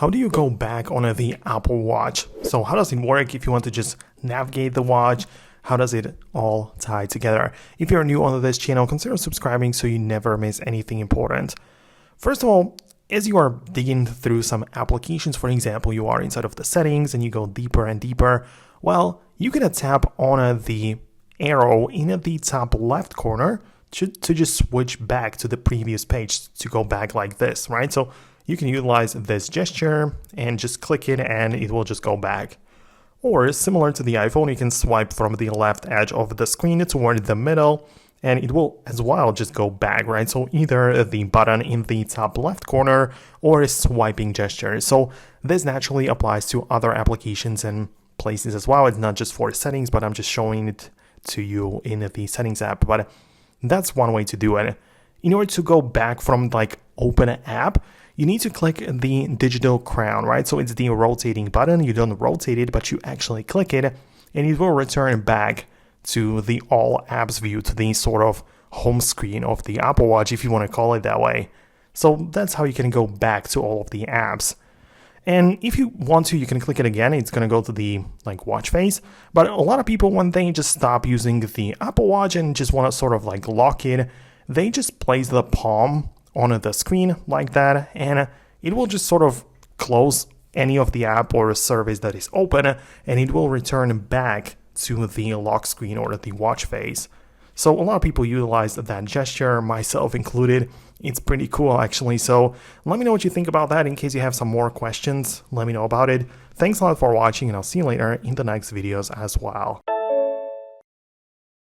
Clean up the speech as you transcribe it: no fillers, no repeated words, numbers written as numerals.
How do you go back on the Apple Watch? So how does it work if you want to just navigate the watch? How does it all tie together? If you're new on this channel, consider subscribing so you never miss anything important. First of all, as you are digging through some applications, for example, you are inside of the settings and you go deeper and deeper, well, you can tap on the arrow in the top left corner to just switch back to the previous page, to go back like this, right? So you can utilize this gesture and just click it and it will just go back. Or similar to the iPhone, you can swipe from the left edge of the screen toward the middle and it will as well just go back, right? So either the button in the top left corner or a swiping gesture. So this naturally applies to other applications and places as well. It's not just for settings, but I'm just showing it to you in the settings app. But that's one way to do it. In order to go back from like open app, you need to click the digital crown, right? So it's the rotating button. You don't rotate it, but you actually click it and it will return back to the all apps view, to the sort of home screen of the Apple Watch, if you want to call it that way. So that's how you can go back to all of the apps. And if you want to, you can click it again. It's going to go to the like watch face. But a lot of people, when they just stop using the Apple Watch and just want to sort of like lock it, they just place the palm on the screen like that, and it will just sort of close any of the app or service that is open, and it will return back to the lock screen or the watch face. So a lot of people utilize that gesture, myself included. It's pretty cool actually. So let me know what you think about that. In case you have some more questions, let me know about it. Thanks a lot for watching, and I'll see you later in the next videos as well.